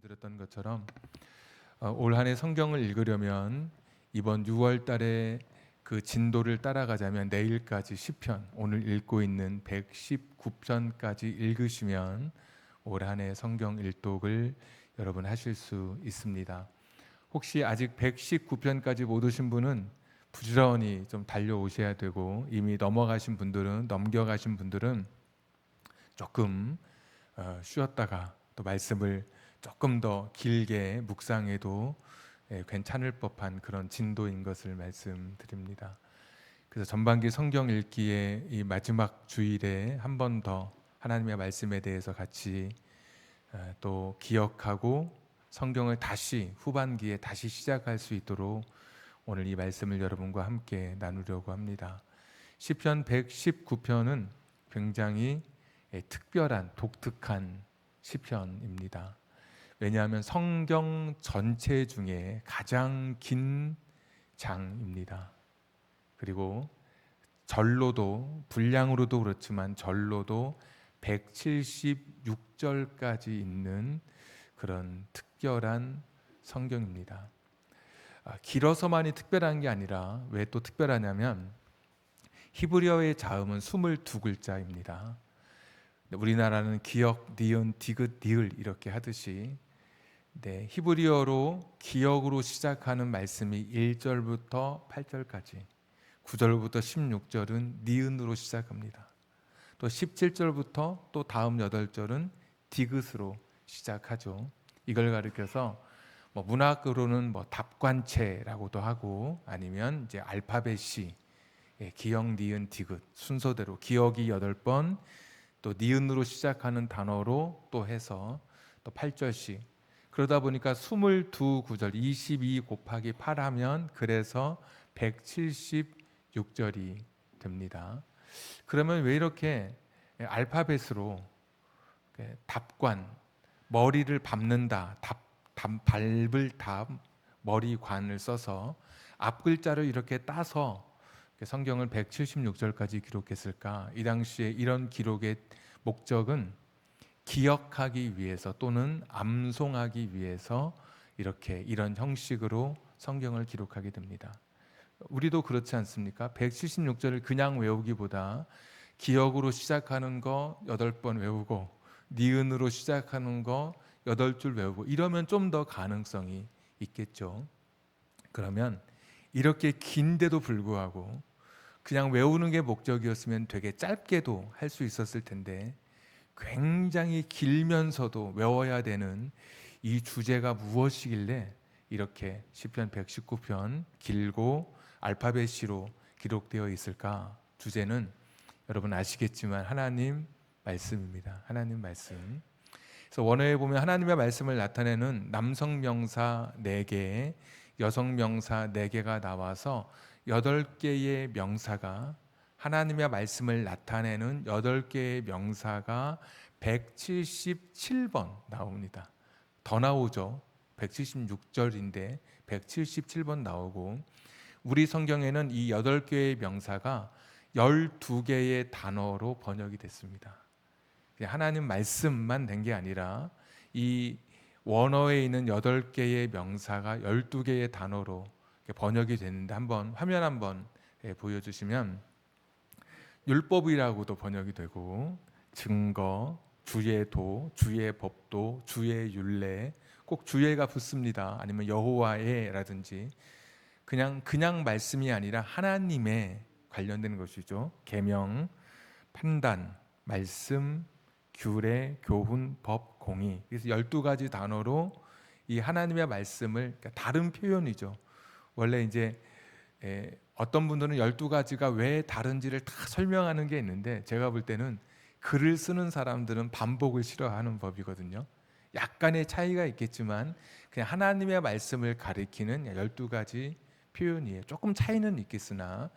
말씀드렸던 것처럼 올 한 해 성경을 읽으려면 이번 6월 달에 그 진도를 따라가자면 내일까지 시편, 오늘 읽고 있는 119편까지 읽으시면 올 한 해 성경 일독을 여러분 하실 수 있습니다. 혹시 아직 119편까지 못 오신 분은 부지런히 좀 달려오셔야 되고, 이미 넘어가신 분들은 조금 쉬었다가 또 말씀을 조금 더 길게 묵상해도 괜찮을 법한 그런 진도인 것을 말씀드립니다. 그래서 전반기 성경 읽기의 이 마지막 주일에 한 번 더 하나님의 말씀에 대해서 같이 또 기억하고 성경을 다시 후반기에 다시 시작할 수 있도록 오늘 이 말씀을 여러분과 함께 나누려고 합니다. 시편 119편은 굉장히 특별한 독특한 시편입니다. 왜냐하면 성경 전체 중에 가장 긴 장입니다. 그리고 절로도, 분량으로도 그렇지만 절로도 176절까지 있는 그런 특별한 성경입니다. 길어서만이 특별한 게 아니라 왜 또 특별하냐면 히브리어의 자음은 22글자입니다. 우리나라는 기역, 니은, 디귿, 니을 이렇게 하듯이 히브리어로 기역으로 시작하는 말씀이 1절부터 8절까지, 9절부터 16절은 니은으로 시작합니다. 또 17절부터 또 다음 8절은 디귿으로 시작하죠. 이걸 가리켜서 문학으로는 답관체라고도 하고, 아니면 이제 알파벳이 기역, 니은, 디귿 순서대로 기역이 8번, 또 니은으로 시작하는 단어로 또 해서 또 8절씩, 그러다 보니까 22구절 22 곱하기 8 하면 그래서 176절이 됩니다. 그러면 왜 이렇게 알파벳으로 답관, 머리를 밟는다, 밟을 답, 머리관을 써서 앞글자를 이렇게 따서 성경을 176절까지 기록했을까? 이 당시에 이런 기록의 목적은 기억하기 위해서 또는 암송하기 위해서 이런 형식으로 성경을 기록하게 됩니다. 우리도 그렇지 않습니까? 176절을 그냥 외우기보다 기억으로 시작하는 거 8번 외우고 니은으로 시작하는 거 8줄 외우고 이러면 좀 더 가능성이 있겠죠. 그러면 이렇게 긴데도 불구하고 그냥 외우는 게 목적이었으면 되게 짧게도 할 수 있었을 텐데, 굉장히 길면서도 외워야 되는 이 주제가 무엇이길래 이렇게 시편 119편 길고 알파벳으로 기록되어 있을까? 주제는 여러분 아시겠지만 하나님 말씀입니다. 하나님 말씀. 그래서 원어에 보면 하나님의 말씀을 나타내는 남성 명사 4개, 여성 명사 4개가 나와서 8개의 명사가, 하나님의 말씀을 나타내는 8개의 명사가 177번 나옵니다. 더 나오죠. 176절인데 177번 나오고, 우리 성경에는 이 8개의 명사가 12개의 단어로 번역이 됐습니다. 하나님 말씀만 된 게 아니라 이 원어에 있는 8개의 명사가 12개의 단어로 번역이 됐는데, 한번 화면 한번 보여주시면 율법이라고도 번역이 되고, 증거, 주의 도, 주의 법도, 주의 율례, 꼭 주의가 붙습니다. 아니면 여호와의 라든지, 그냥 말씀이 아니라 하나님의 관련되는 것이죠. 계명, 판단, 말씀, 규례, 교훈, 법, 공의. 그래서 12가지 단어로 이 하나님의 말씀을, 다른 표현이죠. 원래 이제 어떤 분들은 12가지가 왜 다른지를 다 설명하는 게 있는데, 제가 볼 때는 글을 쓰는 사람들은 반복을 싫어하는 법이거든요. 약간의 차이가 있겠지만 그냥 하나님의 말씀을 가리키는 12가지 표현이에요. 조금 차이는 있겠으나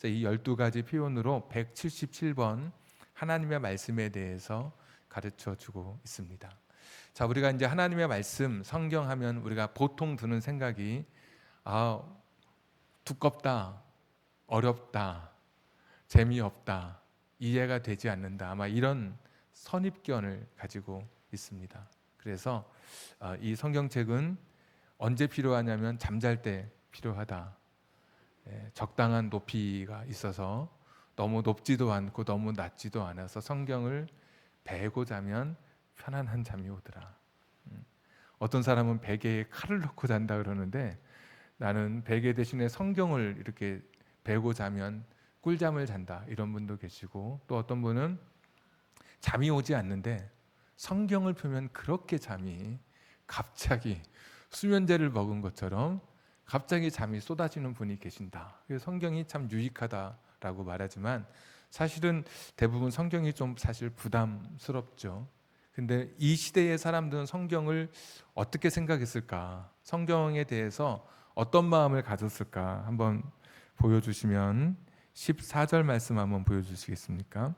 이 12가지 표현으로 177번 하나님의 말씀에 대해서 가르쳐 주고 있습니다. 자, 우리가 이제 하나님의 말씀, 성경 하면 우리가 보통 드는 생각이 두껍다, 어렵다, 재미없다, 이해가 되지 않는다, 아마 이런 선입견을 가지고 있습니다. 그래서 이 성경책은 언제 필요하냐면 잠잘 때 필요하다. 적당한 높이가 있어서 너무 높지도 않고 너무 낮지도 않아서 성경을 베고 자면 편안한 잠이 오더라. 어떤 사람은 베개에 칼을 넣고 잔다 그러는데 나는 베개 대신에 성경을 이렇게 베고 자면 꿀잠을 잔다 이런 분도 계시고, 또 어떤 분은 잠이 오지 않는데 성경을 펴면 그렇게 잠이 갑자기 수면제를 먹은 것처럼 갑자기 잠이 쏟아지는 분이 계신다. 그래서 성경이 참 유익하다라고 말하지만 사실은 대부분 성경이 좀 사실 부담스럽죠. 근데 이 시대의 사람들은 성경을 어떻게 생각했을까? 성경에 대해서 어떤 마음을 가졌을까? 한번 보여주시면 14절 말씀 한번 보여주시겠습니까?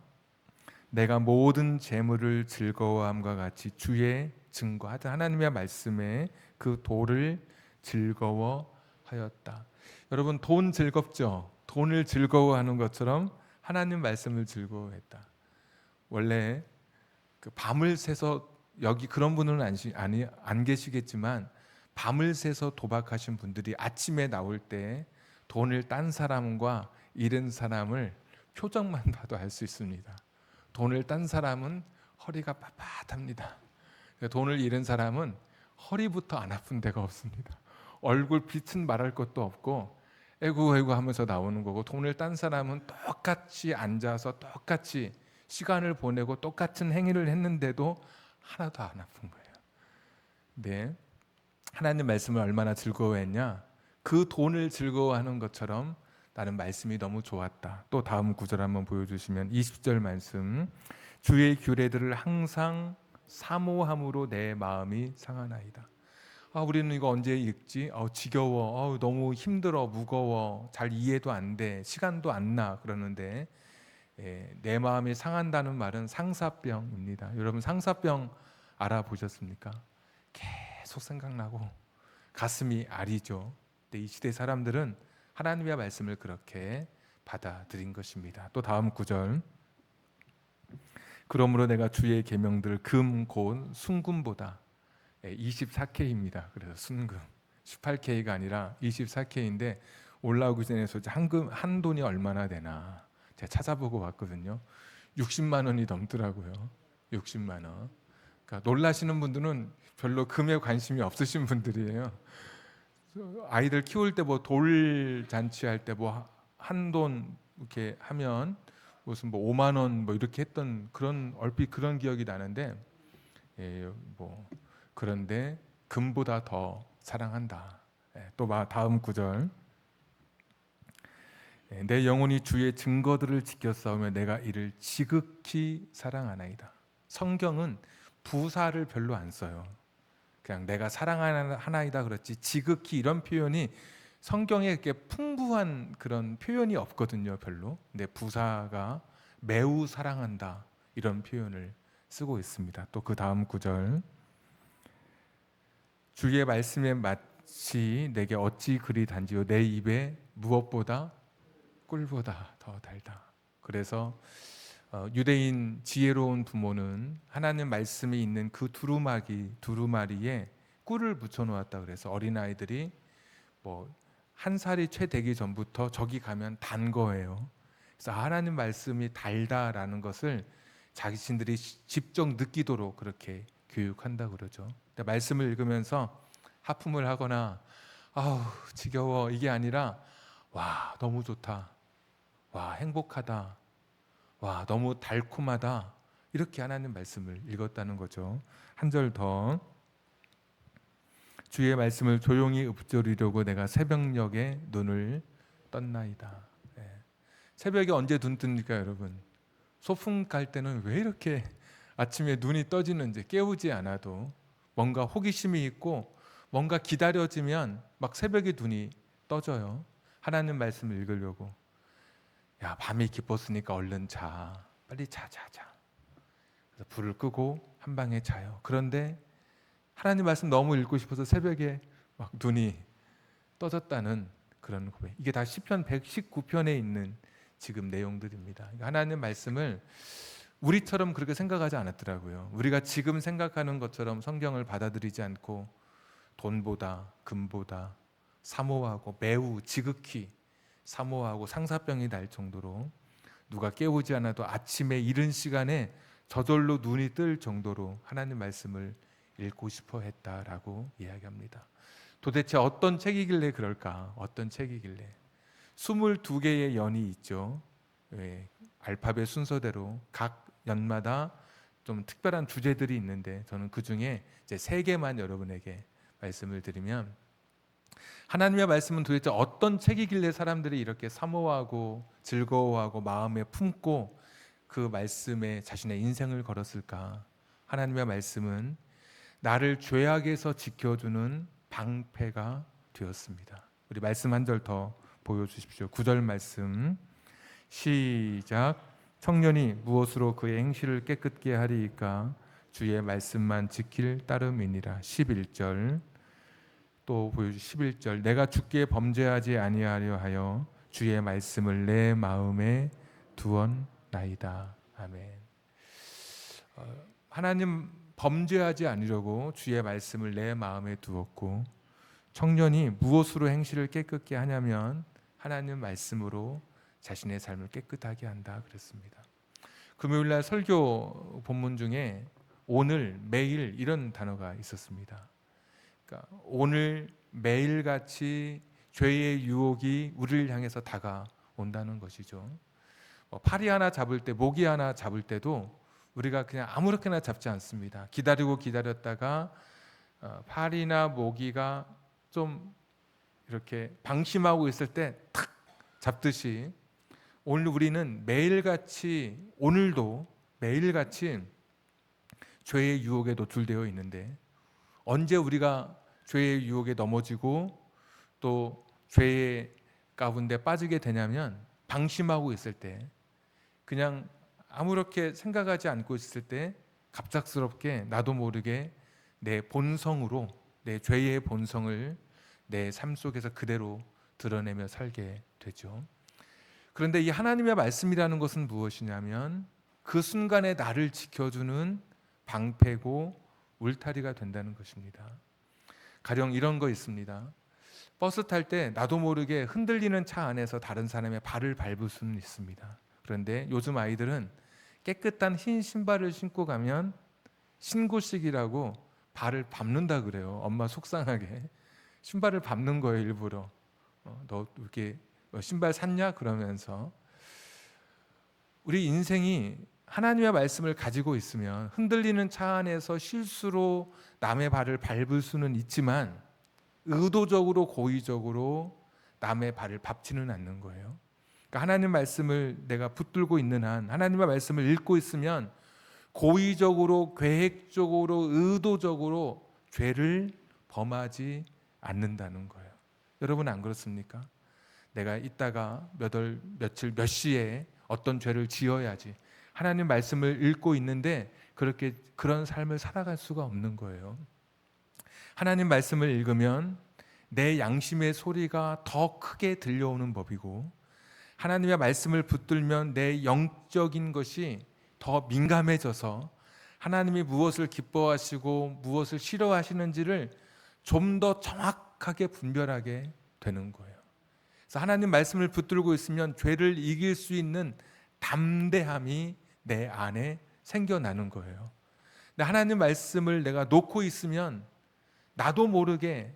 내가 모든 재물을 즐거워함과 같이 주의 증거하다. 하나님의 말씀에 그 도를 즐거워하였다. 여러분, 돈 즐겁죠? 돈을 즐거워하는 것처럼 하나님 말씀을 즐거워했다. 원래 그 밤을 새서, 여기 그런 분은 안 계시겠지만 밤을 새서 도박하신 분들이 아침에 나올 때 돈을 딴 사람과 잃은 사람을 표정만 봐도 알 수 있습니다. 돈을 딴 사람은 허리가 빳빳합니다. 돈을 잃은 사람은 허리부터 안 아픈 데가 없습니다. 얼굴 빛은 말할 것도 없고 에구 에구 하면서 나오는 거고, 돈을 딴 사람은 똑같이 앉아서 똑같이 시간을 보내고 똑같은 행위를 했는데도 하나도 안 아픈 거예요. 네, 하나님 말씀을 얼마나 즐거워했냐? 그 돈을 즐거워하는 것처럼 나는 말씀이 너무 좋았다. 또 다음 구절 한번 보여주시면 20절 말씀, 주의 규례들을 항상 사모함으로 내 마음이 상하나이다. 우리는 이거 언제 읽지? 지겨워. 너무 힘들어. 무거워. 잘 이해도 안 돼. 시간도 안 나. 그러는데 내 마음이 상한다는 말은 상사병입니다. 여러분, 상사병 알아보셨습니까? 계속 생각나고 가슴이 아리죠. 근데 이 시대 사람들은 하나님의 말씀을 그렇게 받아들인 것입니다. 또 다음 구절, 그러므로 내가 주의 계명들 금 곧 순금보다 24K입니다. 그래서 순금 18K가 아니라 24K인데 올라오기 전에 한 돈이 얼마나 되나 제가 찾아보고 왔거든요. 60만 원이 넘더라고요. 60만 원. 그러니까 놀라시는 분들은 별로 금에 관심이 없으신 분들이에요. 아이들 키울 때 뭐 돌 잔치할 때 뭐 한돈 이렇게 하면 무슨 뭐 5만 원 뭐 이렇게 했던 그런 얼핏 그런 기억이 나는데, 뭐 그런데 금보다 더 사랑한다. 또 다음 구절, 내 영혼이 주의 증거들을 지켜 싸우며 내가 이를 지극히 사랑하나이다. 성경은 부사를 별로 안 써요. 그냥 내가 사랑하나이다 그렇지 지극히 이런 표현이 성경에 이렇게 풍부한 그런 표현이 없거든요, 별로. 근데 부사가 매우 사랑한다 이런 표현을 쓰고 있습니다. 또 그 다음 구절, 주의 말씀에 마치 내게 어찌 그리 단지요 내 입에 무엇보다 꿀보다 더 달다. 그래서 유대인 지혜로운 부모는 하나님 말씀이 있는 그 두루마리에 꿀을 붙여 놓았다. 그래서 어린아이들이 뭐 한 살이 채 되기 전부터 저기 가면 단 거예요. 그래서 하나님 말씀이 달다라는 것을 자신들이 직접 느끼도록 그렇게 교육한다 그러죠. 말씀을 읽으면서 하품을 하거나 아우 지겨워 이게 아니라 와 너무 좋다, 와 행복하다, 와 너무 달콤하다, 이렇게 하나님 말씀을 읽었다는 거죠. 한 절 더, 주의 말씀을 조용히 읊조리려고 내가 새벽녘에 눈을 떴나이다. 새벽에 언제 눈 뜹니까 여러분? 소풍 갈 때는 왜 이렇게 아침에 눈이 떠지는지 깨우지 않아도 뭔가 호기심이 있고 뭔가 기다려지면 막 새벽에 눈이 떠져요. 하나님 말씀을 읽으려고. 야, 밤이 깊었으니까 얼른 자. 빨리 자. 그래서 불을 끄고 한 방에 자요. 그런데 하나님 말씀 너무 읽고 싶어서 새벽에 막 눈이 떠졌다는 그런 고백. 이게 다 시편 119편에 있는 지금 내용들입니다. 하나님 말씀을 우리처럼 그렇게 생각하지 않았더라고요. 우리가 지금 생각하는 것처럼 성경을 받아들이지 않고 돈보다 금보다 사모하고 매우 지극히 사모하고 상사병이 날 정도로 누가 깨우지 않아도 아침에 이른 시간에 저절로 눈이 뜰 정도로 하나님 말씀을 읽고 싶어 했다라고 이야기합니다. 도대체 어떤 책이길래 그럴까? 어떤 책이길래? 22개의 연이 있죠. 알파벳 순서대로 각 연마다 좀 특별한 주제들이 있는데 저는 그 중에 이제 3개만 여러분에게 말씀을 드리면, 하나님의 말씀은 도대체 어떤 책이길래 사람들이 이렇게 사모하고 즐거워하고 마음에 품고 그 말씀에 자신의 인생을 걸었을까? 하나님의 말씀은 나를 죄악에서 지켜주는 방패가 되었습니다. 우리 말씀 한 절 더 보여주십시오. 9절 말씀 시작. 청년이 무엇으로 그의 행실을 깨끗게 하리이까? 주의 말씀만 지킬 따름이니라. 11절 또 보여주 11절 내가 주께 범죄하지 아니하려 하여 주의 말씀을 내 마음에 두었나이다. 아멘. 하나님 범죄하지 않으려고 주의 말씀을 내 마음에 두었고, 청년이 무엇으로 행실을 깨끗게 하냐면 하나님 말씀으로 자신의 삶을 깨끗하게 한다 그랬습니다. 금요일날 설교 본문 중에 오늘, 매일 이런 단어가 있었습니다. 그러니까 오늘 매일같이 죄의 유혹이 우리를 향해서 다가온다는 것이죠. 파리 하나 잡을 때, 모기 하나 잡을 때도 우리가 그냥 아무렇게나 잡지 않습니다. 기다리고 기다렸다가 파리나 모기가 좀 이렇게 방심하고 있을 때 탁 잡듯이 오늘 우리는 매일같이, 오늘도 매일같이 죄의 유혹에 노출되어 있는데, 언제 우리가 죄의 유혹에 넘어지고 또 죄의 가운데 빠지게 되냐면 방심하고 있을 때, 그냥 아무렇게 생각하지 않고 있을 때 갑작스럽게 나도 모르게 내 본성으로, 내 죄의 본성을 내 삶 속에서 그대로 드러내며 살게 되죠. 그런데 이 하나님의 말씀이라는 것은 무엇이냐면 그 순간에 나를 지켜주는 방패고 울타리가 된다는 것입니다. 가령 이런 거 있습니다. 버스 탈 때 나도 모르게 흔들리는 차 안에서 다른 사람의 발을 밟을 수는 있습니다. 그런데 요즘 아이들은 깨끗한 흰 신발을 신고 가면 신고식이라고 발을 밟는다 그래요. 엄마 속상하게 신발을 밟는 거예요, 일부러. 너 이렇게 신발 샀냐? 그러면서. 우리 인생이 하나님의 말씀을 가지고 있으면 흔들리는 차 안에서 실수로 남의 발을 밟을 수는 있지만 의도적으로 고의적으로 남의 발을 밟지는 않는 거예요. 그러니까 하나님 말씀을 내가 붙들고 있는 한, 하나님의 말씀을 읽고 있으면 고의적으로, 계획적으로, 의도적으로 죄를 범하지 않는다는 거예요. 여러분 안 그렇습니까? 내가 이따가 며칠 몇 시에 어떤 죄를 지어야지, 하나님 말씀을 읽고 있는데 그렇게 그런 삶을 살아갈 수가 없는 거예요. 하나님 말씀을 읽으면 내 양심의 소리가 더 크게 들려오는 법이고, 하나님의 말씀을 붙들면 내 영적인 것이 더 민감해져서 하나님이 무엇을 기뻐하시고 무엇을 싫어하시는지를 좀 더 정확하게 분별하게 되는 거예요. 그래서 하나님 말씀을 붙들고 있으면 죄를 이길 수 있는 담대함이 내 안에 생겨나는 거예요. 근데 하나님 말씀을 내가 놓고 있으면 나도 모르게,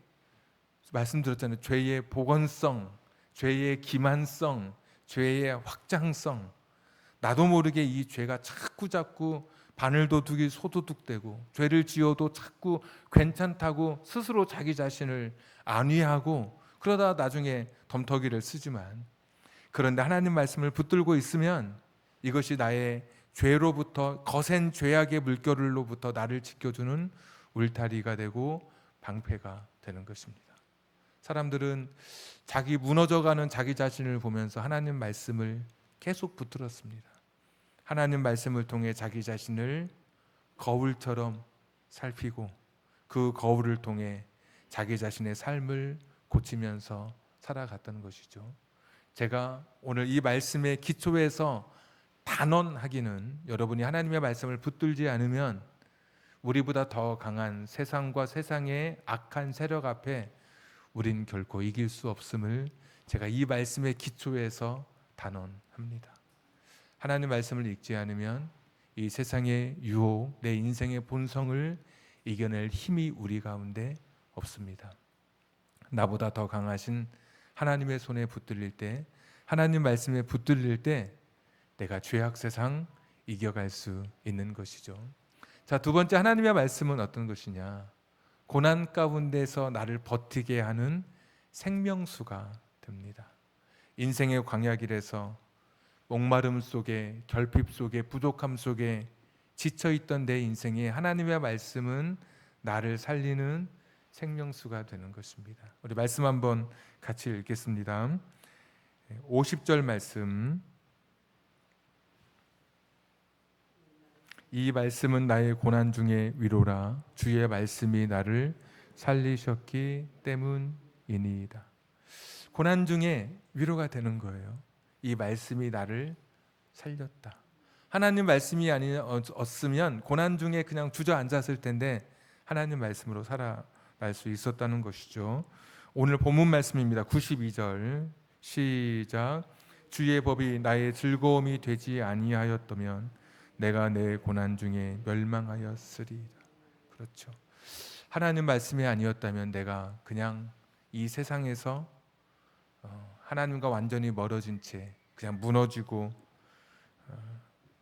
말씀드렸잖아요. 죄의 복원성, 죄의 기만성, 죄의 확장성, 나도 모르게 이 죄가 자꾸 바늘도둑이 소도둑되고, 죄를 지어도 자꾸 괜찮다고 스스로 자기 자신을 안위하고, 그러다 나중에 덤터기를 쓰지만, 그런데 하나님 말씀을 붙들고 있으면 이것이 나의 죄로부터, 거센 죄악의 물결로부터 나를 지켜주는 울타리가 되고 방패가 되는 것입니다. 사람들은 자기 무너져가는 자기 자신을 보면서 하나님 말씀을 계속 붙들었습니다. 하나님 말씀을 통해 자기 자신을 거울처럼 살피고 그 거울을 통해 자기 자신의 삶을 고치면서 살아갔다는 것이죠. 제가 오늘 이 말씀의 기초에서 단언하기는, 여러분이 하나님의 말씀을 붙들지 않으면 우리보다 더 강한 세상과 세상의 악한 세력 앞에 우린 결코 이길 수 없음을 제가 이 말씀의 기초에서 단언합니다. 하나님 말씀을 읽지 않으면 이 세상의 유혹, 내 인생의 본성을 이겨낼 힘이 우리 가운데 없습니다. 나보다 더 강하신 하나님의 손에 붙들릴 때, 하나님 말씀에 붙들릴 때 내가 죄악 세상 이겨갈 수 있는 것이죠. 자, 두 번째, 하나님의 말씀은 어떤 것이냐? 고난 가운데서 나를 버티게 하는 생명수가 됩니다. 인생의 광야길에서 목마름 속에, 결핍 속에, 부족함 속에 지쳐있던 내 인생에 하나님의 말씀은 나를 살리는 생명수가 되는 것입니다. 우리 말씀 한번 같이 읽겠습니다. 50절 말씀. 이 말씀은 나의 고난 중에 위로라. 주의 말씀이 나를 살리셨기 때문이니이다. 고난 중에 위로가 되는 거예요. 이 말씀이 나를 살렸다. 하나님 말씀이 아니었으면 고난 중에 그냥 주저앉았을 텐데 하나님 말씀으로 살아날 수 있었다는 것이죠. 오늘 본문 말씀입니다. 92절 시작. 주의 법이 나의 즐거움이 되지 아니하였다면 내가 내 고난 중에 멸망하였으리라. 그렇죠. 하나님 말씀이 아니었다면 내가 그냥 이 세상에서 하나님과 완전히 멀어진 채 그냥 무너지고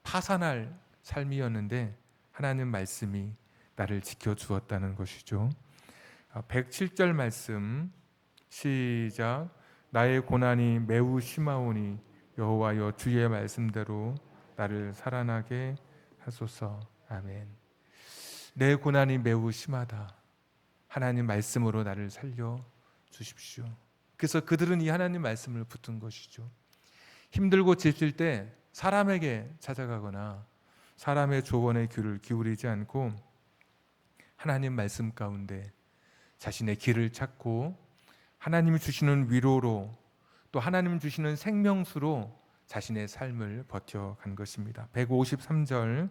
파산할 삶이었는데 하나님 말씀이 나를 지켜주었다는 것이죠. 107절 말씀 시작. 나의 고난이 매우 심하오니 여호와여 주의 말씀대로 나를 살아나게 하소서. 아멘. 내 고난이 매우 심하다. 하나님 말씀으로 나를 살려 주십시오. 그래서 그들은 이 하나님 말씀을 붙든 것이죠. 힘들고 지칠 때 사람에게 찾아가거나 사람의 조언에 귀를 기울이지 않고 하나님 말씀 가운데 자신의 길을 찾고 하나님이 주시는 위로로 또 하나님 주시는 생명수로 자신의 삶을 버텨간 것입니다. 153절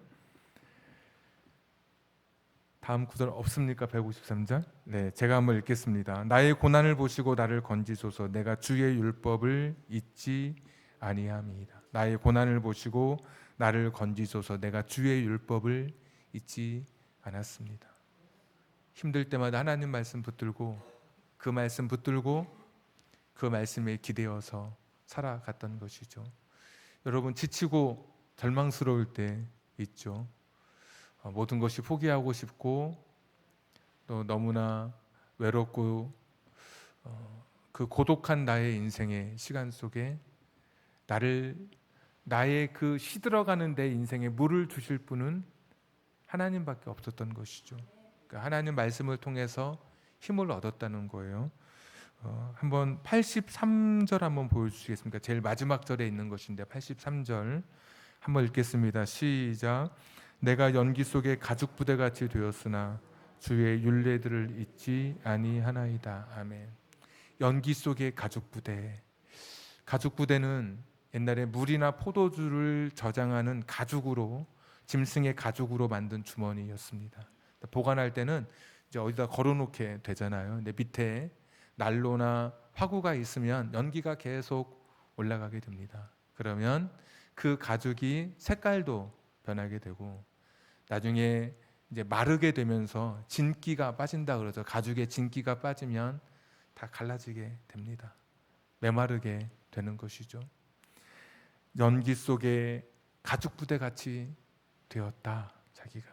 다음 구절 없습니까? 153절. 네, 제가 한번 읽겠습니다. 나의 고난을 보시고 나를 건지소서. 내가 주의 율법을 잊지 아니함이다. 나의 고난을 보시고 나를 건지소서. 내가 주의 율법을 잊지 않았습니다. 힘들 때마다 하나님 말씀 붙들고 그 말씀 붙들고 그 말씀에 기대어서 살아갔던 것이죠. 여러분 지치고 절망스러울 때 있죠. 모든 것이 포기하고 싶고 또 너무나 외롭고 그 고독한 나의 인생의 시간 속에 나의 그 시들어가는 내 인생에 물을 주실 분은 하나님밖에 없었던 것이죠. 그러니까 하나님 말씀을 통해서 힘을 얻었다는 거예요. 한번 83절 한번 보여주시겠습니까? 제일 마지막 절에 있는 것인데 83절 한번 읽겠습니다. 시작. 내가 연기 속에 가죽 부대같이 되었으나 주의 율례들을 잊지 아니하나이다. 아멘. 연기 속의 가죽 부대. 가죽 부대는 옛날에 물이나 포도주를 저장하는 가죽으로 짐승의 가죽으로 만든 주머니였습니다. 보관할 때는 이제 어디다 걸어놓게 되잖아요. 근데 밑에 난로나 화구가 있으면 연기가 계속 올라가게 됩니다. 그러면 그 가죽이 색깔도 변하게 되고 나중에 이제 마르게 되면서 진기가 빠진다 그러죠. 가죽에 진기가 빠지면 다 갈라지게 됩니다. 메마르게 되는 것이죠. 연기 속에 가죽 부대 같이 되었다. 자기가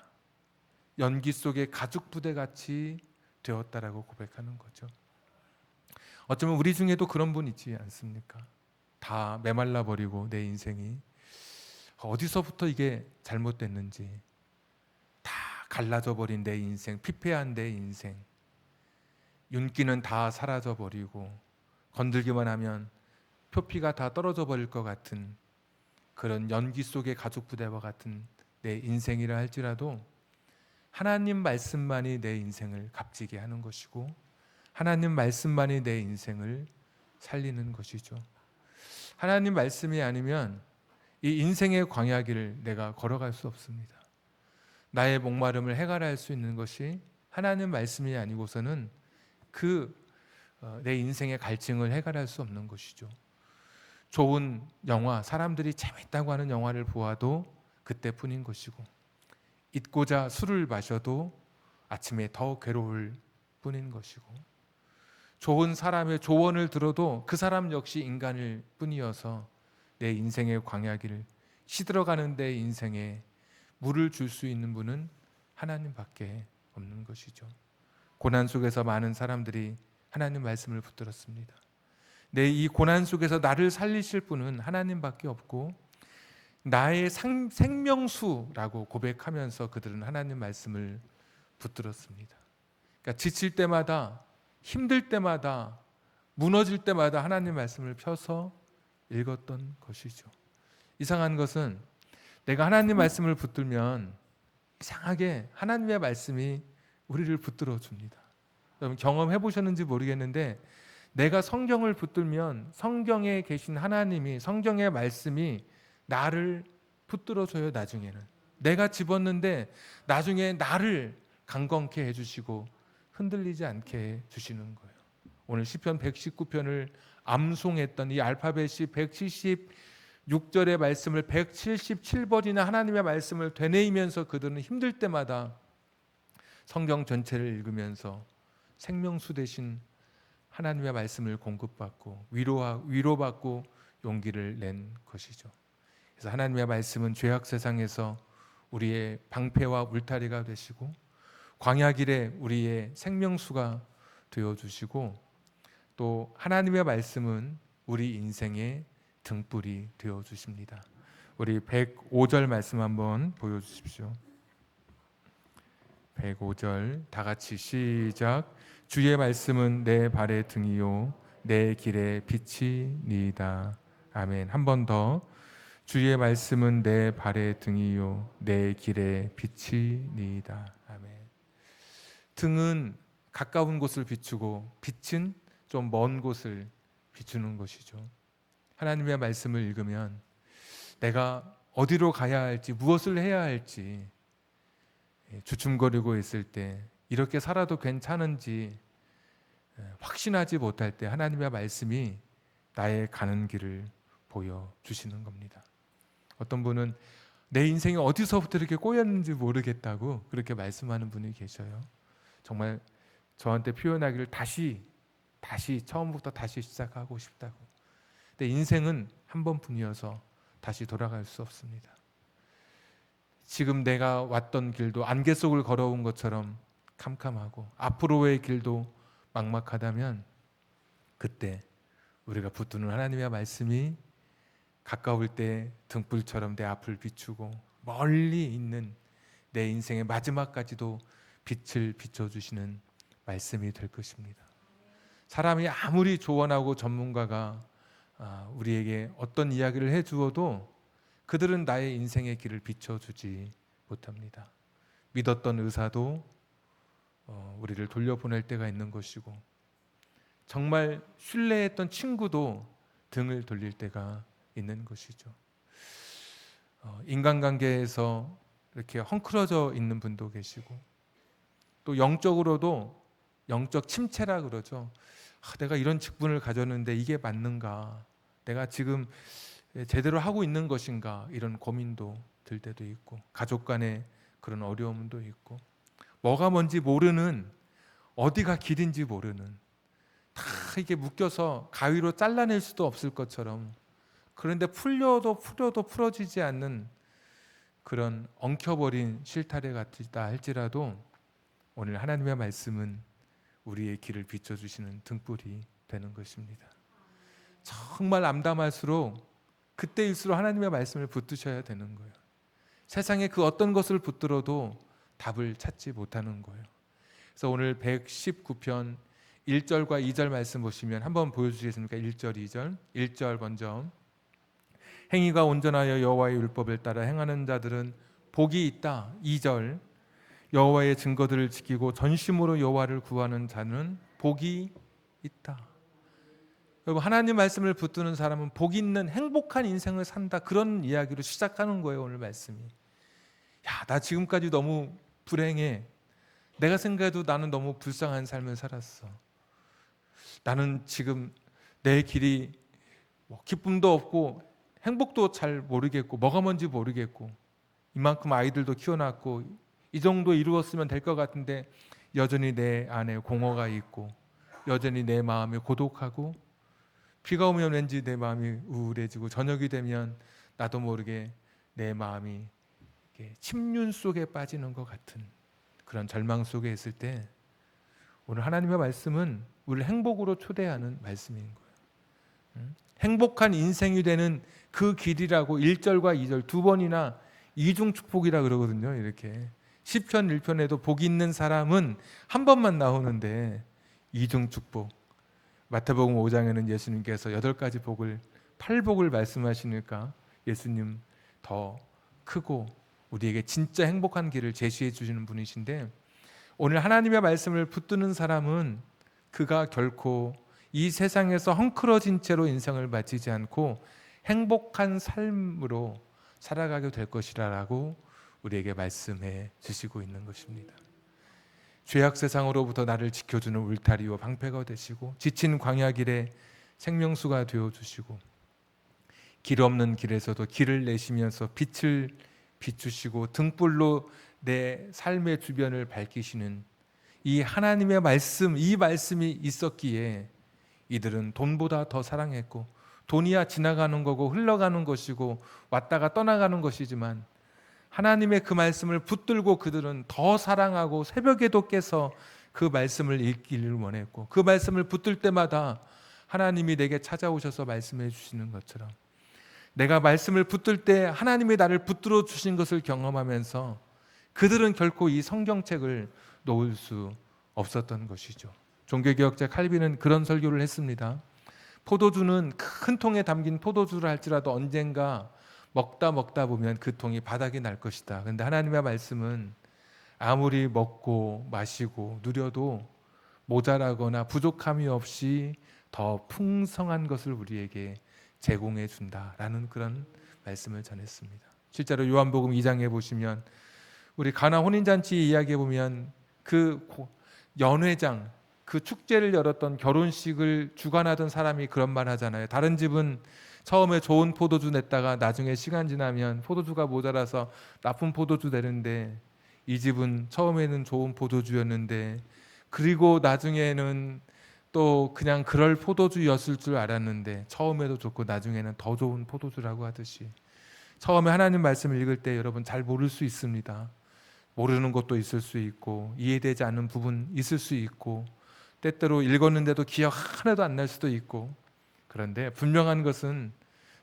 연기 속에 가죽 부대 같이 되었다라고 고백하는 거죠. 어쩌면 우리 중에도 그런 분 있지 않습니까? 다 메말라 버리고 내 인생이 어디서부터 이게 잘못됐는지 다 갈라져 버린 내 인생, 피폐한 내 인생, 윤기는 다 사라져 버리고 건들기만 하면 표피가 다 떨어져 버릴 것 같은 그런 연기 속의 가죽 부대와 같은 내 인생이라 할지라도 하나님 말씀만이 내 인생을 값지게 하는 것이고 하나님 말씀만이 내 인생을 살리는 것이죠. 하나님 말씀이 아니면 이 인생의 광야길을 내가 걸어갈 수 없습니다. 나의 목마름을 해결할 수 있는 것이 하나님 말씀이 아니고서는 내 인생의 갈증을 해결할 수 없는 것이죠. 좋은 영화, 사람들이 재밌다고 하는 영화를 보아도 그때뿐인 것이고, 잊고자 술을 마셔도 아침에 더 괴로울 뿐인 것이고, 좋은 사람의 조언을 들어도 그 사람 역시 인간일 뿐이어서 내 인생의 광야길을 시들어가는 내 인생에 물을 줄 수 있는 분은 하나님밖에 없는 것이죠. 고난 속에서 많은 사람들이 하나님 말씀을 붙들었습니다. 내 이 고난 속에서 나를 살리실 분은 하나님밖에 없고 나의 생명수라고 고백하면서 그들은 하나님 말씀을 붙들었습니다. 그러니까 지칠 때마다, 힘들 때마다, 무너질 때마다 하나님 말씀을 펴서 읽었던 것이죠. 이상한 것은 내가 하나님 말씀을 붙들면 이상하게 하나님의 말씀이 우리를 붙들어 줍니다. 여러분 경험해 보셨는지 모르겠는데, 내가 성경을 붙들면 성경에 계신 하나님이, 성경의 말씀이 나를 붙들어 줘요. 나중에는 내가 집었는데 나중에 나를 강건케 해주시고 흔들리지 않게 해주시는 거예요. 오늘 시편 119편을 암송했던 이 알파벳이 176절의 말씀을 177번이나 하나님의 말씀을 되뇌이면서 그들은 힘들 때마다 성경 전체를 읽으면서 생명수 되신 하나님의 말씀을 공급받고 위로받고 용기를 낸 것이죠. 그래서 하나님의 말씀은 죄악 세상에서 우리의 방패와 울타리가 되시고 광야길에 우리의 생명수가 되어주시고, 또 하나님의 말씀은 우리 인생의 등불이 되어주십니다. 우리 105절 말씀 한번 보여주십시오. 105절 다 같이 시작. 주의 말씀은 내 발의 등이요 내 길의 빛이니이다. 아멘. 한 번 더. 주의 말씀은 내 발의 등이요 내 길의 빛이니이다. 아멘. 등은 가까운 곳을 비추고 빛은 좀 먼 곳을 비추는 것이죠. 하나님의 말씀을 읽으면 내가 어디로 가야 할지, 무엇을 해야 할지 주춤거리고 있을 때, 이렇게 살아도 괜찮은지 확신하지 못할 때 하나님의 말씀이 나의 가는 길을 보여주시는 겁니다. 어떤 분은 내 인생이 어디서부터 이렇게 꼬였는지 모르겠다고 그렇게 말씀하는 분이 계셔요. 정말 저한테 표현하기를 다시 처음부터 다시 시작하고 싶다고. 근데 인생은 한 번뿐이어서 다시 돌아갈 수 없습니다. 지금 내가 왔던 길도 안개 속을 걸어온 것처럼 캄캄하고 앞으로의 길도 막막하다면, 그때 우리가 붙드는 하나님의 말씀이 가까울 때 등불처럼 내 앞을 비추고 멀리 있는 내 인생의 마지막까지도 빛을 비춰주시는 말씀이 될 것입니다. 사람이 아무리 조언하고 전문가가 우리에게 어떤 이야기를 해주어도 그들은 나의 인생의 길을 비춰주지 못합니다. 믿었던 의사도 우리를 돌려보낼 때가 있는 것이고, 정말 신뢰했던 친구도 등을 돌릴 때가 있는 것이죠. 인간관계에서 이렇게 헝클어져 있는 분도 계시고, 또 영적으로도 영적 침체라 그러죠. 내가 이런 직분을 가졌는데 이게 맞는가? 내가 지금 제대로 하고 있는 것인가? 이런 고민도 들 때도 있고, 가족 간에 그런 어려움도 있고, 뭐가 뭔지 모르는, 어디가 길인지 모르는, 다 이게 묶여서 가위로 잘라낼 수도 없을 것처럼, 그런데 풀려도 풀어지지 않는 그런 엉켜버린 실타래 같다 할지라도, 오늘 하나님의 말씀은 우리의 길을 비춰주시는 등불이 되는 것입니다. 정말 암담할수록 그때일수록 하나님의 말씀을 붙드셔야 되는 거예요. 세상에 그 어떤 것을 붙들어도 답을 찾지 못하는 거예요. 그래서 오늘 119편 1절과 2절 말씀 보시면 한번 보여주시겠습니까? 1절, 2절. 1절 먼저. 행위가 온전하여 여호와의 율법을 따라 행하는 자들은 복이 있다. 2절. 여호와의 증거들을 지키고 전심으로 여호와를 구하는 자는 복이 있다. 여러분, 하나님 말씀을 붙드는 사람은 복 있는 행복한 인생을 산다, 그런 이야기로 시작하는 거예요. 오늘 말씀이. 야, 나 지금까지 너무 불행해. 내가 생각해도 나는 너무 불쌍한 삶을 살았어. 나는 지금 내 길이 기쁨도 없고 행복도 잘 모르겠고 뭐가 뭔지 모르겠고 이만큼 아이들도 키워놨고 이 정도 이루었으면 될 것 같은데 여전히 내 안에 공허가 있고 여전히 내 마음이 고독하고 비가 오면 왠지 내 마음이 우울해지고 저녁이 되면 나도 모르게 내 마음이 침륜 속에 빠지는 것 같은 그런 절망 속에 있을 때 오늘 하나님의 말씀은 우리를 행복으로 초대하는 말씀인 거예요. 행복한 인생이 되는 그 길이라고 1절과 2절 두 번이나 이중 축복이라 그러거든요. 이렇게 시편 1편에도 복이 있는 사람은 한 번만 나오는데 이중 축복. 마태복음 5장에는 예수님께서 8가지 복을 8복을 말씀하시니까 예수님 더 크고 우리에게 진짜 행복한 길을 제시해 주시는 분이신데 오늘 하나님의 말씀을 붙드는 사람은 그가 결코 이 세상에서 헝클어진 채로 인생을 마치지 않고 행복한 삶으로 살아가게 될 것이라고 우리에게 말씀해 주시고 있는 것입니다. 죄악 세상으로부터 나를 지켜주는 울타리와 방패가 되시고 지친 광야 길에 생명수가 되어 주시고 길 없는 길에서도 길을 내시면서 빛을 비추시고 등불로 내 삶의 주변을 밝히시는 이 하나님의 말씀, 이 말씀이 있었기에 이들은 돈보다 더 사랑했고 돈이야 지나가는 거고 흘러가는 것이고 왔다가 떠나가는 것이지만 하나님의 그 말씀을 붙들고 그들은 더 사랑하고 새벽에도 깨서 그 말씀을 읽기를 원했고 그 말씀을 붙들 때마다 하나님이 내게 찾아오셔서 말씀해 주시는 것처럼 내가 말씀을 붙들 때 하나님이 나를 붙들어 주신 것을 경험하면서 그들은 결코 이 성경책을 놓을 수 없었던 것이죠. 종교개혁자 칼빈은 그런 설교를 했습니다. 포도주는 큰 통에 담긴 포도주를 할지라도 언젠가 먹다 보면 그 통이 바닥이 날 것이다. 그런데 하나님의 말씀은 아무리 먹고 마시고 누려도 모자라거나 부족함이 없이 더 풍성한 것을 우리에게 제공해 준다라는 그런 말씀을 전했습니다. 실제로 요한복음 2장에 보시면 우리 가나 혼인잔치 이야기해 보면 그 연회장, 그 축제를 열었던 결혼식을 주관하던 사람이 그런 말 하잖아요. 다른 집은 처음에 좋은 포도주 냈다가 나중에 시간 지나면 포도주가 모자라서 나쁜 포도주 내는데 이 집은 처음에는 좋은 포도주였는데 그리고 나중에는 또 그냥 그럴 포도주였을 줄 알았는데 처음에도 좋고 나중에는 더 좋은 포도주라고 하듯이 처음에 하나님 말씀을 읽을 때 여러분 잘 모를 수 있습니다. 모르는 것도 있을 수 있고 이해되지 않는 부분 있을 수 있고 때때로 읽었는데도 기억 하나도 안 날 수도 있고 그런데 분명한 것은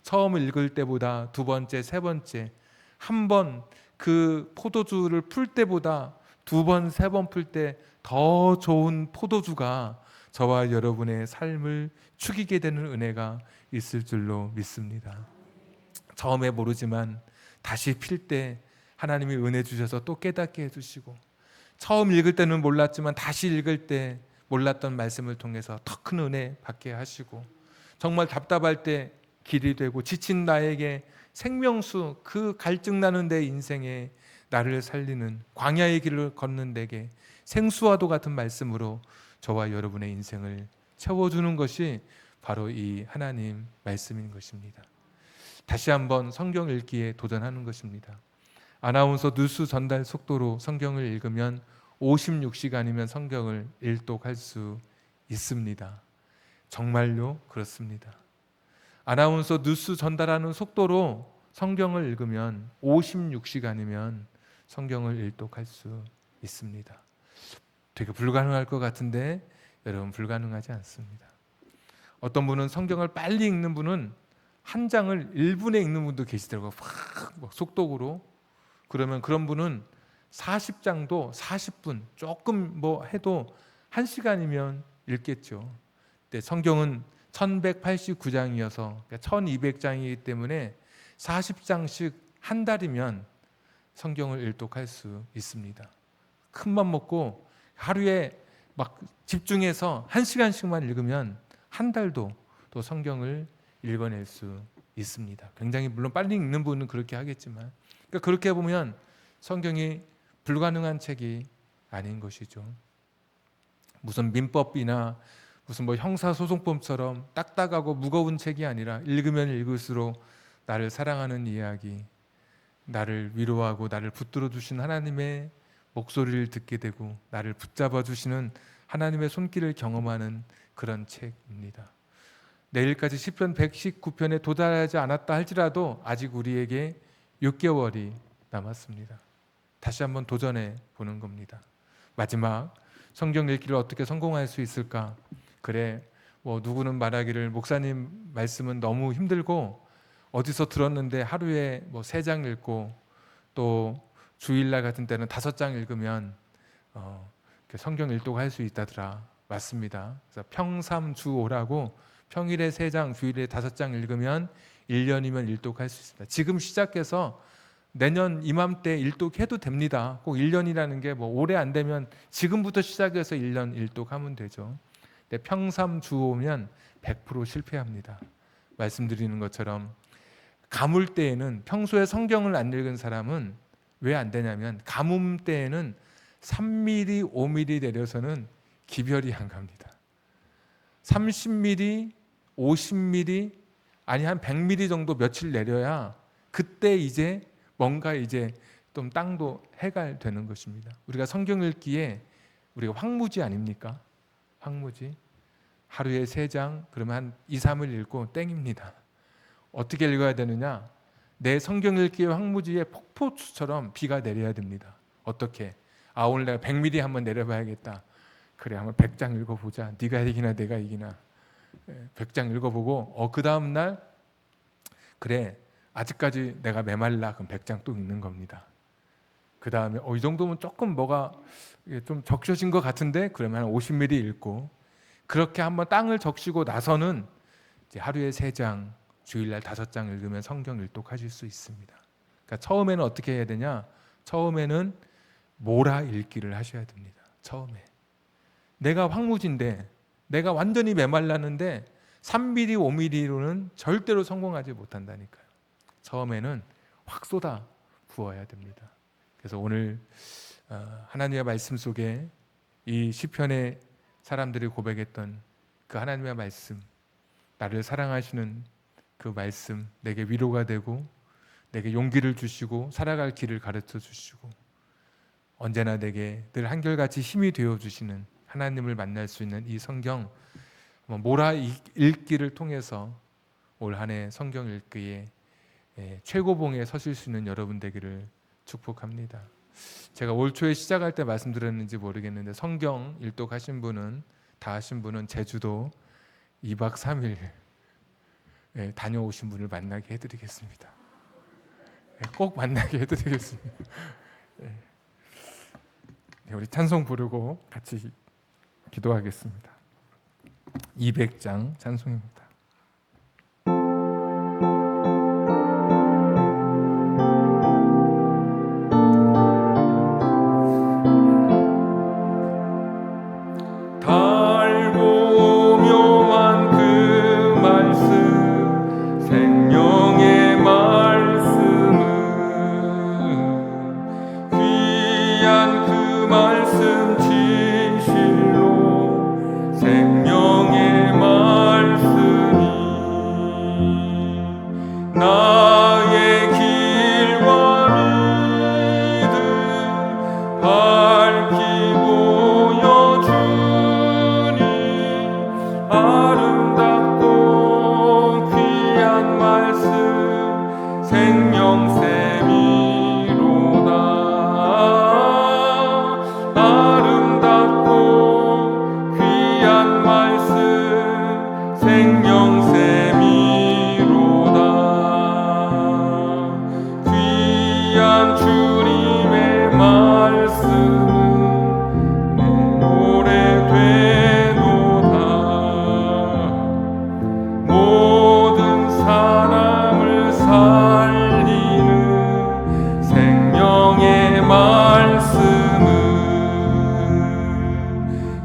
처음 읽을 때보다 두 번째, 세 번째 한 번 그 포도주를 풀 때보다 두 번, 세 번 풀 때 더 좋은 포도주가 저와 여러분의 삶을 축이게 되는 은혜가 있을 줄로 믿습니다. 처음에 모르지만 다시 필 때 하나님이 은혜 주셔서 또 깨닫게 해주시고 처음 읽을 때는 몰랐지만 다시 읽을 때 몰랐던 말씀을 통해서 더 큰 은혜 받게 하시고 정말 답답할 때 길이 되고 지친 나에게 생명수 그 갈증나는 내 인생에 나를 살리는 광야의 길을 걷는 내게 생수와도 같은 말씀으로 저와 여러분의 인생을 채워주는 것이 바로 이 하나님 말씀인 것입니다. 다시 한번 성경 읽기에 도전하는 것입니다. 아나운서 뉴스 전달 속도로 성경을 읽으면 56시간이면 성경을 일독할 수 있습니다. 정말요? 그렇습니다. 아나운서 뉴스 전달하는 속도로 성경을 읽으면 56시간이면 성경을 일독할 수 있습니다. 되게 불가능할 것 같은데 여러분 불가능하지 않습니다. 어떤 분은 성경을 빨리 읽는 분은 한 장을 1분에 읽는 분도 계시더라고요. 막 속독으로. 그러면 그런 분은 40장도 40분 조금 뭐 해도 1시간이면 읽겠죠. 근데 성경은 1189장이어서 1200장이기 때문에 40장씩 한 달이면 성경을 일독할 수 있습니다. 큰맘 먹고 하루에 막 집중해서 1시간씩만 읽으면 한 달도 또 성경을 읽어낼 수 있습니다. 굉장히 물론 빨리 읽는 분은 그렇게 하겠지만, 그러니까 그렇게 보면 성경이 불가능한 책이 아닌 것이죠. 무슨 민법이나 무슨 뭐 형사소송법처럼 딱딱하고 무거운 책이 아니라 읽으면 읽을수록 나를 사랑하는 이야기, 나를 위로하고 나를 붙들어 주신 하나님의 목소리를 듣게 되고 나를 붙잡아 주시는 하나님의 손길을 경험하는 그런 책입니다. 내일까지 시편 119편에 도달하지 않았다 할지라도 아직 우리에게 6개월이 남았습니다. 다시 한번 도전해 보는 겁니다. 마지막 성경 읽기를 어떻게 성공할 수 있을까? 그래, 뭐 누구는 말하기를 목사님 말씀은 너무 힘들고 어디서 들었는데 하루에 뭐 3장 읽고 또 주일날 같은 때는 5장 읽으면 성경 일독 할 수 있다더라. 맞습니다. 그래서 평삼주오라고 평일에 3장, 주일에 5장 읽으면 1년이면 일독할 수 있습니다. 지금 시작해서 내년 이맘때 일독해도 됩니다. 꼭 1년이라는 게 뭐 오래 안 되면 지금부터 시작해서 1년 일독하면 되죠. 근데 평삼주오면 100% 실패합니다. 말씀드리는 것처럼 가물 때에는, 평소에 성경을 안 읽은 사람은 왜 안 되냐면 가뭄 때에는 3mm, 5mm 내려서는 기별이 안 갑니다. 30mm, 50mm, 아니 한 100mm 정도 며칠 내려야 그때 이제 뭔가 이제 좀 땅도 해갈되는 것입니다. 우리가 성경 읽기에 우리가 황무지 아닙니까? 황무지. 하루에 3장, 그러면 한 2, 3일 읽고 땡입니다. 어떻게 읽어야 되느냐? 내 성경 읽기의 황무지에 폭포수처럼 비가 내려야 됩니다. 어떻게? 오늘 내가 100mm 한번 내려봐야겠다. 그래, 한번 100장 읽어보자. 네가 이기나 내가 이기나. 100장 읽어보고 그 다음 날 그래, 아직까지 내가 메말라. 그럼 100장 또 읽는 겁니다. 그 다음에 이 정도면 조금 뭐가 좀 적셔진 것 같은데, 그러면 한 50mm 읽고, 그렇게 한번 땅을 적시고 나서는 이제 하루에 3장, 주일날 5장 읽으면 성경 일독하실 수 있습니다. 그러니까 처음에는 어떻게 해야 되냐? 처음에는 몰아 읽기를 하셔야 됩니다. 처음에 내가 황무지인데, 내가 완전히 메말랐는데 3mm, 5mm로는 절대로 성공하지 못한다니까요. 처음에는 확 쏟아 부어야 됩니다. 그래서 오늘 하나님의 말씀 속에 이 시편의 사람들이 고백했던 그 하나님의 말씀, 나를 사랑하시는 그 말씀, 내게 위로가 되고 내게 용기를 주시고 살아갈 길을 가르쳐 주시고 언제나 내게 늘 한결같이 힘이 되어 주시는 하나님을 만날 수 있는 이 성경 몰아 읽기를 통해서 올 한 해 성경 읽기에 최고봉에 서실 수 있는 여러분 되기를 축복합니다. 제가 올 초에 시작할 때 말씀드렸는지 모르겠는데 성경 일독하신 분은, 다 하신 분은 제주도 2박 3일 다녀오신 분을 만나게 해드리겠습니다. 꼭 만나게 해드리겠습니다. 우리 찬송 부르고 같이 기도하겠습니다. 200장 찬송입니다.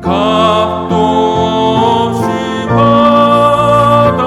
값도 없이 받아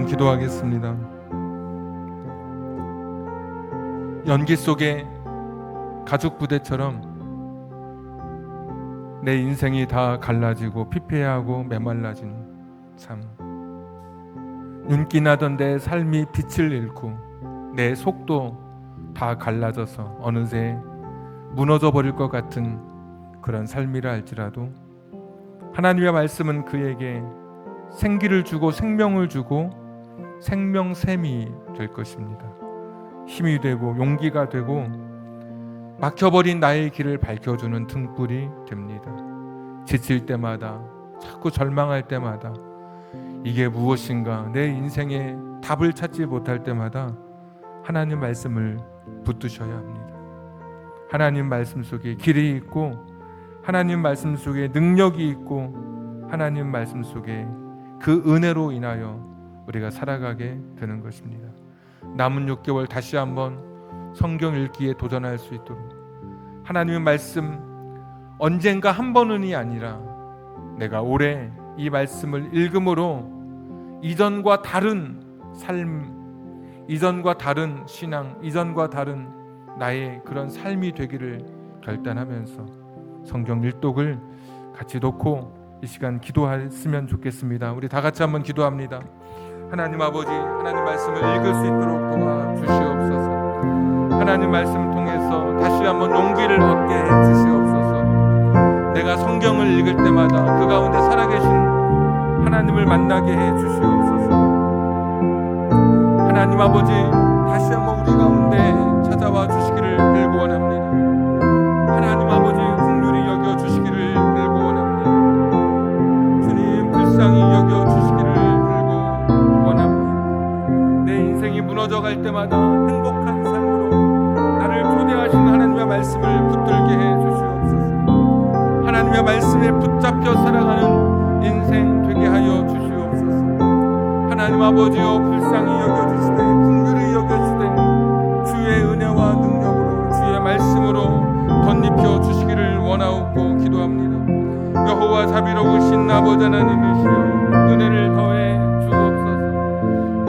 한번 기도하겠습니다. 연기 속에 가죽 부대처럼 내 인생이 다 갈라지고 피폐하고 메말라진 삶, 윤기 나던 내 삶이 빛을 잃고 내 속도 다 갈라져서 어느새 무너져 버릴 것 같은 그런 삶이라 할지라도 하나님의 말씀은 그에게 생기를 주고 생명을 주고 생명샘이 될 것입니다. 힘이 되고 용기가 되고 막혀버린 나의 길을 밝혀주는 등불이 됩니다. 지칠 때마다, 자꾸 절망할 때마다, 이게 무엇인가 내 인생에 답을 찾지 못할 때마다 하나님 말씀을 붙드셔야 합니다. 하나님 말씀 속에 길이 있고 하나님 말씀 속에 능력이 있고 하나님 말씀 속에 그 은혜로 인하여 우리가 살아가게 되는 것입니다. 남은 6개월 다시 한번 성경 읽기에 도전할 수 있도록 하나님의 말씀 언젠가 한 번은이 아니라 내가 올해 이 말씀을 읽음으로 이전과 다른 삶, 이전과 다른 신앙, 이전과 다른 나의 그런 삶이 되기를 결단하면서 성경 일독을 같이 놓고 이 시간 기도했으면 좋겠습니다. 우리 다 같이 한번 기도합니다. 하나님 아버지, 하나님 말씀을 읽을 수 있도록 도와주시옵소서. 하나님 말씀 통해서 다시 한번 용기를 얻게 해주시옵소서. 내가 성경을 읽을 때마다 그 가운데 살아계신 하나님을 만나게 해주시옵소서. 하나님 아버지, 다시 한번 우리 가운데 찾아와 주시기를 빌고 원합니다. 하나님 아버지, 긍휼히 여겨 주시기를 빌고 원합니다. 주님, 불쌍히 여겨 주시기를 빌고 원합니다. 내 인생이 무너져 갈 때마다 행복한 삶으로 나를 초대하신 하나님의 말씀을 붙들게 해 주시옵소서. 하나님의 말씀에 붙잡혀 살아가는 인생 되게 하여 주시옵소서. 하나님 아버지여, 불쌍히 여겨주시되 긍휼히 여겨주시되 주의 은혜와 능력으로 주의 말씀으로 덧입혀 주시기를 원하옵고 기도합니다. 여호와 자비로우신 아버지 하나님이시여, 은혜를 더해 주옵소서.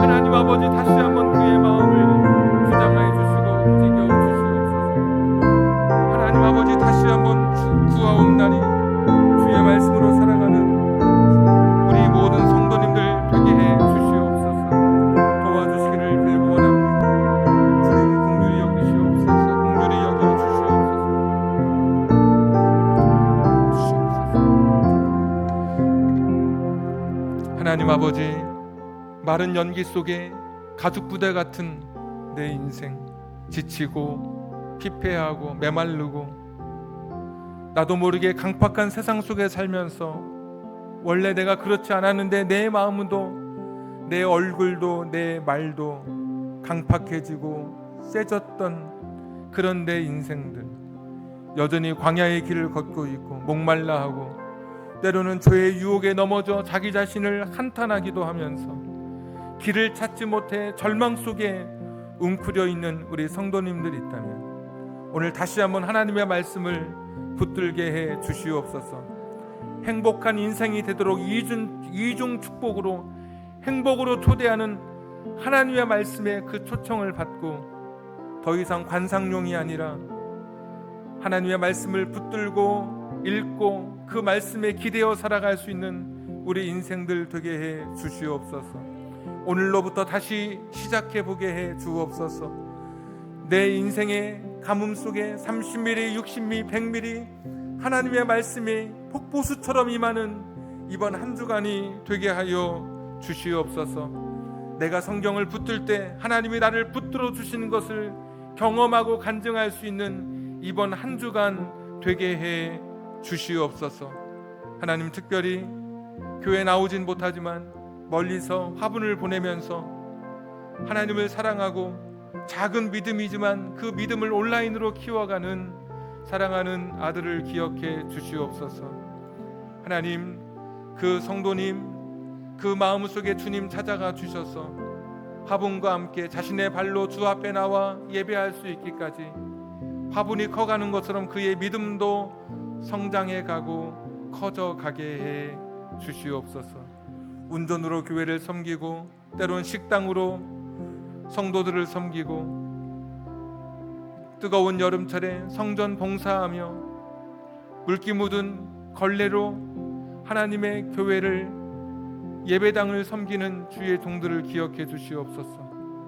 하나님 아버지, 다시 한번 그의 마음을 주장하여 주시고 움직여 주시옵소서. 하나님 아버지, 다시 한번 구하옵나니 주의 말씀으로 살아가는 우리 모든 성도님들 되게 해 주시옵소서. 도와주시기를 빌고 원합니다. 주님, 긍휼히 여기시옵소서. 긍휼히 여겨 주시옵소서. 하나님 아버지, 마른 연기 속에 가죽 부대 같은 내 인생, 지치고 피폐하고 메마르고 나도 모르게 강팍한 세상 속에 살면서 원래 내가 그렇지 않았는데 내 마음도 내 얼굴도 내 말도 강팍해지고 세졌던 그런 내 인생들, 여전히 광야의 길을 걷고 있고 목말라하고 때로는 죄의 유혹에 넘어져 자기 자신을 한탄하기도 하면서 길을 찾지 못해 절망 속에 웅크려 있는 우리 성도님들이 있다면 오늘 다시 한번 하나님의 말씀을 붙들게 해 주시옵소서. 행복한 인생이 되도록 이중 축복으로 행복으로 초대하는 하나님의 말씀에 그 초청을 받고 더 이상 관상용이 아니라 하나님의 말씀을 붙들고 읽고 그 말씀에 기대어 살아갈 수 있는 우리 인생들 되게 해 주시옵소서. 오늘로부터 다시 시작해 보게 해 주옵소서. 내 인생의 가뭄 속에 30mm, 60mm, 100mm 하나님의 말씀이 폭포수처럼 임하는 이번 한 주간이 되게 하여 주시옵소서. 내가 성경을 붙들 때 하나님이 나를 붙들어 주시는 것을 경험하고 간증할 수 있는 이번 한 주간 되게 해 주시옵소서. 하나님, 특별히 교회 나오진 못하지만 멀리서 화분을 보내면서 하나님을 사랑하고 작은 믿음이지만 그 믿음을 온라인으로 키워가는 사랑하는 아들을 기억해 주시옵소서. 하나님, 그 성도님 그 마음속에 주님 찾아가 주셔서 화분과 함께 자신의 발로 주 앞에 나와 예배할 수 있기까지 화분이 커가는 것처럼 그의 믿음도 성장해 가고 커져 가게 해 주시옵소서. 운전으로 교회를 섬기고 때론 식당으로 성도들을 섬기고, 뜨거운 여름철에 성전 봉사하며 물기 묻은 걸레로 하나님의 교회를, 예배당을 섬기는 주의 종들을 기억해 주시옵소서.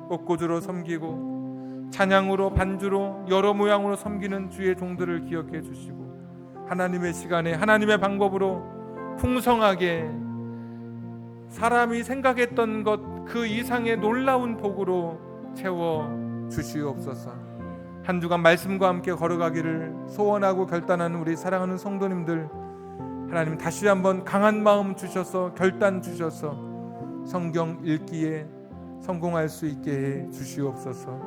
꽃꽂이로 섬기고 찬양으로, 반주로, 여러 모양으로 섬기는 주의 종들을 기억해 주시고, 하나님의 시간에 하나님의 방법으로 풍성하게 사람이 생각했던 것 그 이상의 놀라운 복으로 채워 주시옵소서. 한 주간 말씀과 함께 걸어가기를 소원하고 결단하는 우리 사랑하는 성도님들, 하나님 다시 한번 강한 마음 주셔서, 결단 주셔서 성경 읽기에 성공할 수 있게 해 주시옵소서.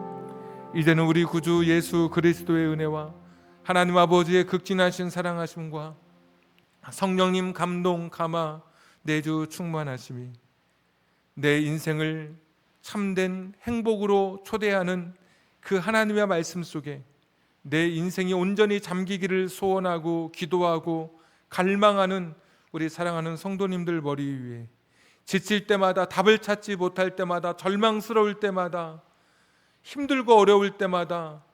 이제는 우리 구주 예수 그리스도의 은혜와 하나님 아버지의 극진하신 사랑하심과 성령님 감동 감화 내주 충만하심이 내 인생을 참된 행복으로 초대하는 그 하나님의 말씀 속에 내 인생이 온전히 잠기기를 소원하고 기도하고 갈망하는 우리 사랑하는 성도님들 머리 위에, 지칠 때마다, 답을 찾지 못할 때마다, 절망스러울 때마다, 힘들고 어려울 때마다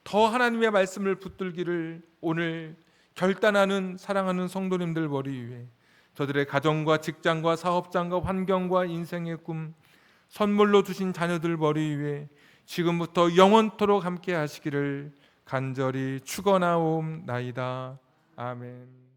더 하나님의 말씀을 붙들기를 오늘 결단하는 사랑하는 성도님들 머리 위에, 저들의 가정과 직장과 사업장과 환경과 인생의 꿈, 선물로 주신 자녀들 머리 위에 지금부터 영원토록 함께 하시기를 간절히 축원하옵나이다. 아멘.